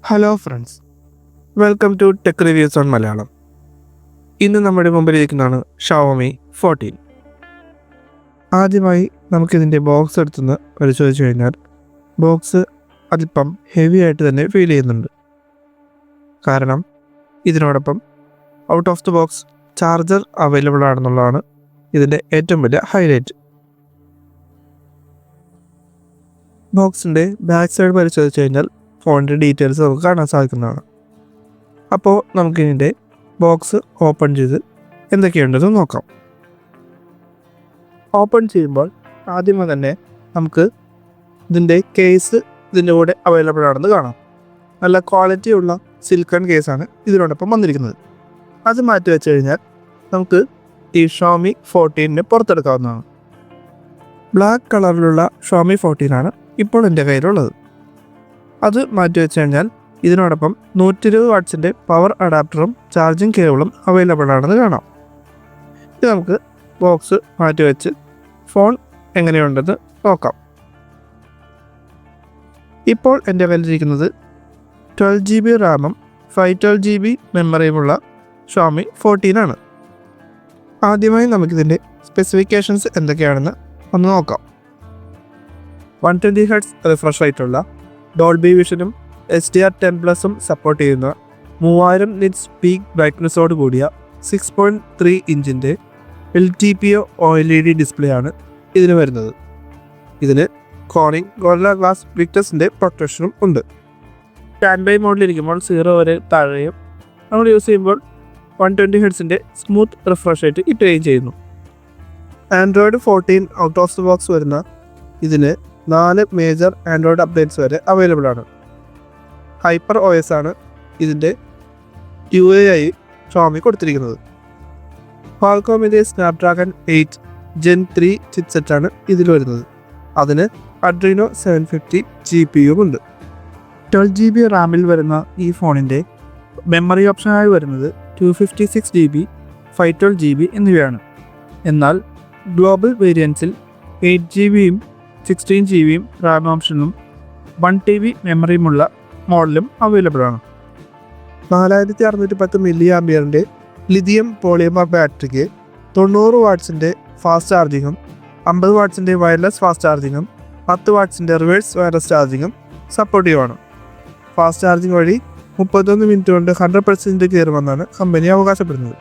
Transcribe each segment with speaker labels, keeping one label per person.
Speaker 1: Hello friends, welcome to tech reviews on Malayalam. ഇന്ന് നമ്മുടെ മുമ്പിലിരിക്കുന്നതാണ് Xiaomi 14. ആദ്യമായി നമുക്കിതിൻ്റെ ബോക്സ് എടുത്തുനിന്ന് പരിശോധിച്ച് കഴിഞ്ഞാൽ ബോക്സ് അല്പം ഹെവി ആയിട്ട് തന്നെ ഫീൽ ചെയ്യുന്നുണ്ട്. കാരണം ഇതിനോടൊപ്പം out of the box charger available ആണെന്നുള്ളതാണ് ഇതിൻ്റെ ഏറ്റവും വലിയ ഹൈലൈറ്റ്. ബോക്സിൻ്റെ ബാക്ക് സൈഡ് പരിശോധിച്ച് കഴിഞ്ഞാൽ ഫോണിൻ്റെ ഡീറ്റെയിൽസ് നമുക്ക് കാണാൻ സാധിക്കുന്നതാണ്. അപ്പോൾ നമുക്കിതിൻ്റെ ബോക്സ് ഓപ്പൺ ചെയ്ത് എന്തൊക്കെയുണ്ടെന്ന് നോക്കാം. ഓപ്പൺ ചെയ്യുമ്പോൾ ആദ്യമേ തന്നെ നമുക്ക് ഇതിൻ്റെ കേസ് ഇതിൻ്റെ കൂടെ അവൈലബിൾ ആണെന്ന് കാണാം. നല്ല ക്വാളിറ്റിയുള്ള സിലിക്കൺ കേസാണ് ഇതിനോടൊപ്പം വന്നിരിക്കുന്നത്. അത് മാറ്റി വെച്ച് കഴിഞ്ഞാൽ നമുക്ക് ഈ ഷവോമി 14 പുറത്തെടുക്കാവുന്നതാണ്. ബ്ലാക്ക് കളറിലുള്ള ഷവോമി 14 ഇപ്പോൾ എൻ്റെ കയ്യിലുള്ളത്. അത് മാറ്റി വെച്ച് കഴിഞ്ഞാൽ ഇതിനോടൊപ്പം 120 വാട്ട്സിൻ്റെ പവർ അഡാപ്റ്ററും ചാർജിങ് കേബിളും അവൈലബിൾ ആണെന്ന് കാണാം. ഇത് നമുക്ക് ബോക്സ് മാറ്റി വെച്ച് ഫോൺ എങ്ങനെയുണ്ടെന്ന് നോക്കാം. ഇപ്പോൾ എൻ്റെ കയ്യിലിരിക്കുന്നത് 12GB റാമും 512GB മെമ്മറിയുമുള്ള ഷവോമി 14 ആണ്. ആദ്യമായി നമുക്കിതിൻ്റെ സ്പെസിഫിക്കേഷൻസ് എന്തൊക്കെയാണെന്ന് ഒന്ന് നോക്കാം. 120 Hz റിഫ്രഷ് റേറ്റുള്ള ഡോൾബി വിഷനും HDR10+ സപ്പോർട്ട് ചെയ്യുന്ന 3000 നിറ്റ്സ് പീക്ക് ബ്രൈറ്റ്നസോട് കൂടിയ 6.3 ഇഞ്ചിൻ്റെ LTPO OLED ഡിസ്പ്ലേ ആണ് ഇതിന് വരുന്നത്. ഇതിന് കോർണിംഗ് ഗോറില്ല ഗ്ലാസ് വിക്ടസിൻ്റെ പ്രൊട്ടക്ഷനും ഉണ്ട്. സ്റ്റാൻഡ് ബൈ മോഡിലിരിക്കുമ്പോൾ 0 വരെ താഴെയും നമ്മൾ യൂസ് ചെയ്യുമ്പോൾ 120 Hzൻ്റെ സ്മൂത്ത് റിഫ്രഷ് റേറ്റ് കിട്ടുകയും ചെയ്യുന്നു. Android 14 out of the box വരുന്ന ഇതിന് 4 മേജർ ആൻഡ്രോയിഡ് അപ്ഡേറ്റ്സ് വരെ അവൈലബിൾ ആണ്. ഹൈപ്പർ OS ആണ് ഇതിൻ്റെ UI ഷവോമി കൊടുത്തിരിക്കുന്നത്. ക്വാൾകോമിൻ്റെ സ്നാപ്ഡ്രാഗൺ 8 Gen 3 ചിപ്സെറ്റാണ് ഇതിൽ വരുന്നത്. അതിന് അഡ്രീനോ 750 GPU ഉണ്ട്. 12GB റാമിൽ വരുന്ന ഈ ഫോണിൻ്റെ മെമ്മറി ഓപ്ഷനായി വരുന്നത് 256GB, 512GB എന്നിവയാണ്. എന്നാൽ ഗ്ലോബൽ വേരിയൻസിൽ 8GBയും 16GBയും റാം ഓപ്ഷനും 1TB മെമ്മറിയുമുള്ള മോഡലും അവൈലബിൾ ആണ്. 4610 mAh ലിഥിയം പോളിമർ ബാറ്ററിക്ക് 90 വാട്ട്സിൻ്റെ ഫാസ്റ്റ് ചാർജിങ്ങും 50 വാട്ട്സിൻ്റെ വയർലെസ് ഫാസ്റ്റ് ചാർജിങ്ങും 10 വാട്ട്സിൻ്റെ റിവേഴ്സ് വയർലെസ് ചാർജിങ്ങും സപ്പോർട്ടീവാണ്. ഫാസ്റ്റ് ചാർജിങ് വഴി 31 മിനിറ്റ് കൊണ്ട് 100% കയറുമെന്നാണ് കമ്പനി അവകാശപ്പെടുന്നത്.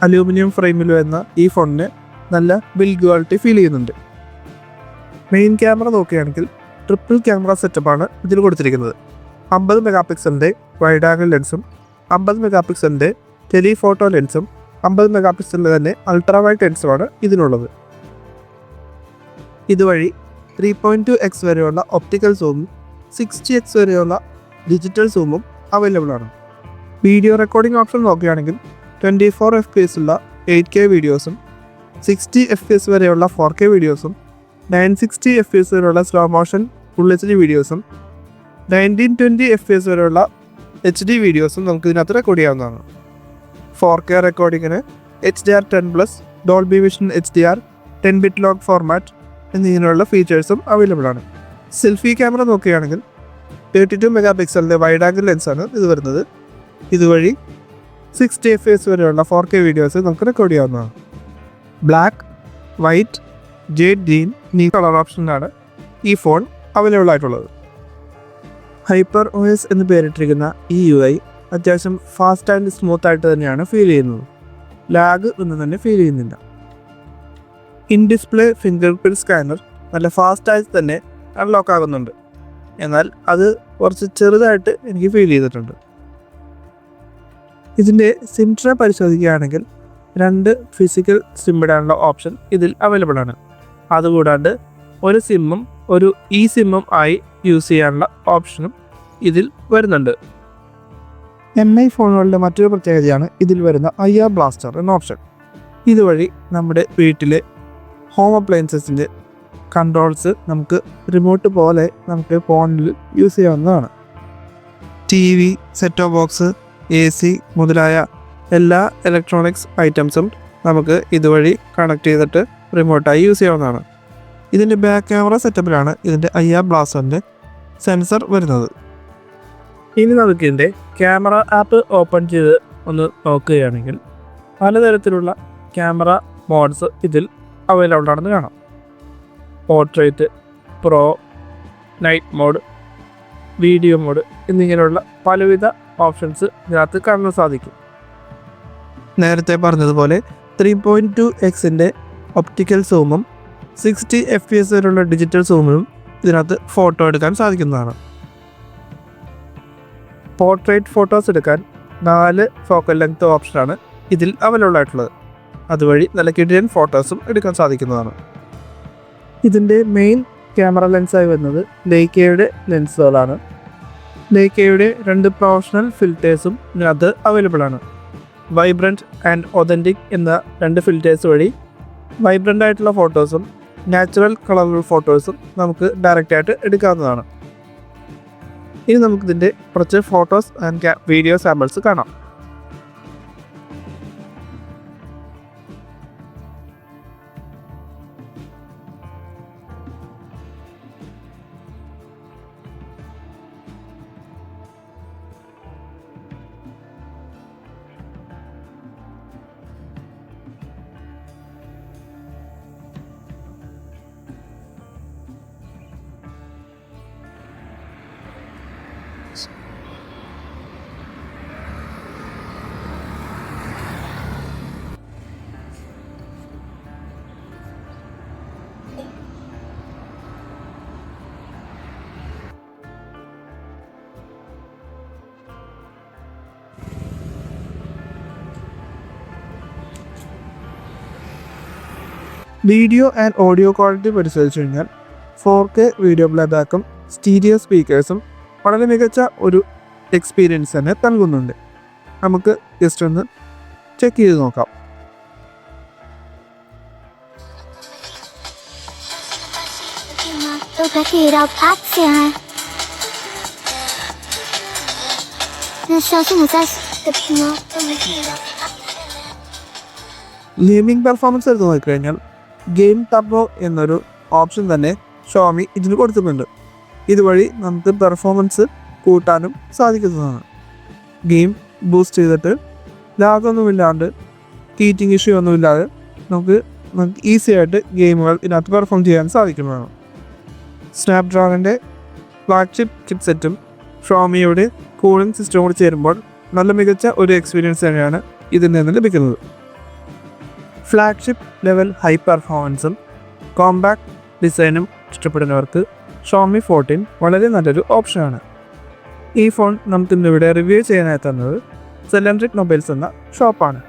Speaker 1: അലൂമിനിയം ഫ്രെയിമിൽ വരുന്ന ഈ ഫോണിന് നല്ല ബിൽഡ് ക്വാളിറ്റി ഫീൽ ചെയ്യുന്നുണ്ട്. മെയിൻ ക്യാമറ നോക്കുകയാണെങ്കിൽ ട്രിപ്പിൾ ക്യാമറ സെറ്റപ്പാണ് ഇതിൽ കൊടുത്തിരിക്കുന്നത്. 50 മെഗാപിക്സലിൻ്റെ വൈഡ് ആംഗിൾ ലെൻസും 50 മെഗാപിക്സലിൻ്റെ ടെലിഫോട്ടോ ലെൻസും 50 മെഗാപിക്സലിൻ്റെ തന്നെ അൾട്രാ വൈഡ് ലെൻസുമാണ് ഇതിനുള്ളത്. ഇതുവഴി 3.2x വരെയുള്ള ഒപ്റ്റിക്കൽ സൂമും 60x വരെയുള്ള ഡിജിറ്റൽ സൂമും അവൈലബിൾ ആണ്. വീഡിയോ റെക്കോർഡിംഗ് ഓപ്ഷൻ നോക്കുകയാണെങ്കിൽ 24 FPS ഉള്ള 8K വീഡിയോസും 60 FPS വരെയുള്ള 4K വീഡിയോസും 960 FPS വരെയുള്ള സ്ലോ മോഷൻ ഫുൾ HD വീഡിയോസും 1920 FPS വരെയുള്ള HD വീഡിയോസും നമുക്ക് ഇതിനകത്ത് റെക്കോർഡ് ചെയ്യാവുന്നതാണ്. 4K റെക്കോർഡിങ്ങിന് HDR10+, Dolby vision HDR, 10-bit log format എന്നിങ്ങനെയുള്ള ഫീച്ചേഴ്സും അവൈലബിൾ ആണ്. സെൽഫി ക്യാമറ നോക്കുകയാണെങ്കിൽ 32 മെഗാപിക്സലിൻ്റെ വൈഡ് ആംഗിൾ ലെൻസാണ് ഇത് വരുന്നത്. ഇതുവഴി 60 FPS വരെയുള്ള 4K വീഡിയോസ് നമുക്ക് റെക്കോർഡ് ചെയ്യാവുന്നതാണ്. ബ്ലാക്ക്, വൈറ്റ്, ജേഡ് ഗ്രീൻ എന്നീ കളർ ഓപ്ഷനിലാണ് ഈ ഫോൺ അവൈലബിൾ ആയിട്ടുള്ളത്. ഹൈപ്പർ OS എന്ന് പേരിട്ടിരിക്കുന്ന ഈ UI അത്യാവശ്യം ഫാസ്റ്റ് ആൻഡ് സ്മൂത്ത് ആയിട്ട് തന്നെയാണ് ഫീൽ ചെയ്യുന്നത്. ലാഗ് ഒന്നും തന്നെ ഫീൽ ചെയ്യുന്നില്ല. In display finger print scanner നല്ല ഫാസ്റ്റായി തന്നെ അൺലോക്ക് ആകുന്നുണ്ട്. എന്നാൽ അത് കുറച്ച് ചെറുതായിട്ട് എനിക്ക് ഫീൽ ചെയ്തിട്ടുണ്ട്. ഇതിൻ്റെ സിം ട്രേ പരിശോധിക്കുകയാണെങ്കിൽ 2 ഫിസിക്കൽ സിം ഇടാനുള്ള ഓപ്ഷൻ ഇതിൽ അവൈലബിൾ ആണ്. അതുകൂടാണ്ട് ഒരു സിമ്മും ഒരു സിമ്മും ആയി യൂസ് ചെയ്യാനുള്ള ഓപ്ഷനും ഇതിൽ വരുന്നുണ്ട്. MI ഫോണുകളുടെ മറ്റൊരു പ്രത്യേകതയാണ് ഇതിൽ വരുന്ന IR ബ്ലാസ്റ്റർ എന്ന ഓപ്ഷൻ. ഇതുവഴി നമ്മുടെ വീട്ടിലെ ഹോം അപ്ലയൻസസിൻ്റെ കൺട്രോൾസ് നമുക്ക് റിമോട്ട് പോലെ നമുക്ക് ഫോണിൽ യൂസ് ചെയ്യാവുന്നതാണ്. TV, set of box, AC മുതലായ എല്ലാ ഇലക്ട്രോണിക്സ് ഐറ്റംസും നമുക്ക് ഇതുവഴി കണക്ട് ചെയ്തിട്ട് റിമോട്ടായി യൂസ് ചെയ്യാവുന്നതാണ്. ഇതിൻ്റെ ബാക്ക് ക്യാമറ സെറ്റപ്പിലാണ് ഇതിൻ്റെ IR ബ്ലാസ്റ്ററിൻ്റെ സെൻസർ വരുന്നത്. ഇനി നമുക്ക് ഇതിൻ്റെ ക്യാമറ ആപ്പ് ഓപ്പൺ ചെയ്ത് ഒന്ന് നോക്കുകയാണെങ്കിൽ പലതരത്തിലുള്ള ക്യാമറ മോഡ്സ് ഇതിൽ അവൈലബിൾ ആണെന്ന് കാണാം. Portrait, pro, night mode, video mode എന്നിങ്ങനെയുള്ള പലവിധ ഓപ്ഷൻസ് ഇതിനകത്ത് കാണാൻ സാധിക്കും. നേരത്തെ പറഞ്ഞതുപോലെ 3.2x ഒപ്റ്റിക്കൽ സൂമും 60 FPS വരെയുള്ള ഡിജിറ്റൽ സൂമിലും ഇതിനകത്ത് ഫോട്ടോ എടുക്കാൻ സാധിക്കുന്നതാണ്. പോർട്രേറ്റ് ഫോട്ടോസ് എടുക്കാൻ 4 ഫോക്കൽ ലെങ്ത് ഓപ്ഷനാണ് ഇതിൽ അവൈലബിൾ ആയിട്ടുള്ളത്. അതുവഴി നല്ല കിടിലൻ ഫോട്ടോസും എടുക്കാൻ സാധിക്കുന്നതാണ്. ഇതിൻ്റെ മെയിൻ ക്യാമറ ലെൻസായി വരുന്നത് ലെയ്ക്കയുടെ ലെൻസുകളാണ്. ലെയ്ക്കയുടെ 2 പ്രൊഫഷണൽ ഫിൽറ്റേഴ്സും ഇതിനകത്ത് അവൈലബിൾ ആണ്. വൈബ്രൻറ്റ് ആൻഡ് ഒതൻറ്റിക് എന്ന 2 ഫിൽറ്റേഴ്സ് വഴി വൈബ്രൻ്റ് ആയിട്ടുള്ള ഫോട്ടോസും നാച്ചുറൽ കളറുള്ള ഫോട്ടോസും നമുക്ക് ഡയറക്റ്റായിട്ട് എടുക്കാവുന്നതാണ്. ഇനി നമുക്കിതിൻ്റെ കുറച്ച് ഫോട്ടോസ് ആൻഡ് വീഡിയോ സാമ്പിൾസ് കാണാം. വീഡിയോ ആൻഡ് ഓഡിയോ ക്വാളിറ്റി പരിശോധിച്ച് കഴിഞ്ഞാൽ 4K വീഡിയോ പ്ലേബാക്കും സ്റ്റീരിയോ സ്പീക്കേഴ്സും വളരെ മികച്ച ഒരു എക്സ്പീരിയൻസ് തന്നെ നൽകുന്നുണ്ട്. നമുക്ക് ജസ്റ്റ് ഒന്ന് ചെക്ക് ചെയ്ത് നോക്കാം. ഗെയിമിംഗ് പെർഫോമൻസ് എടുത്ത് നോക്കിക്കഴിഞ്ഞാൽ ഗെയിം ടർബോ എന്നൊരു ഓപ്ഷൻ തന്നെ ഷോമി ഇതിൽ കൊടുത്തിട്ടുണ്ട്. ഇതുവഴി നമുക്ക് പെർഫോമൻസ് കൂട്ടാനും സാധിക്കുന്നതാണ്. ഗെയിം ബൂസ്റ്റ് ചെയ്തിട്ട് ലാഗൊന്നുമില്ലാണ്ട് ഹീറ്റിംഗ് ഇഷ്യൂ ഒന്നുമില്ലാതെ നമുക്ക് ഈസി ആയിട്ട് ഗെയിമുകൾ ഇതിനകത്ത് പെർഫോം ചെയ്യാൻ സാധിക്കുന്നതാണ്. സ്നാപ്ഡ്രാഗൻ്റെ ഫ്ലാഗ്ഷിപ്പ് ചിപ്സെറ്റും ഷോമിയുടെ കൂളിംഗ് സിസ്റ്റം കൂടി ചേരുമ്പോൾ നല്ല മികച്ച ഒരു എക്സ്പീരിയൻസ് തന്നെയാണ് ഇതിൽ നിന്ന് ലഭിക്കുന്നത്. ഫ്ലാഗ്ഷിപ്പ് ലെവൽ ഹൈ പെർഫോമൻസും കോമ്പാക്ട് ഡിസൈനും ഇഷ്ടപ്പെടുന്നവർക്ക് ഷോമി 14 വളരെ നല്ലൊരു ഓപ്ഷനാണ്. ഈ ഫോൺ നമുക്കിന്നിവിടെ റിവ്യൂ ചെയ്യാനായി തന്നത് സെലൻട്രിക് മൊബൈൽസ് എന്ന ഷോപ്പാണ്.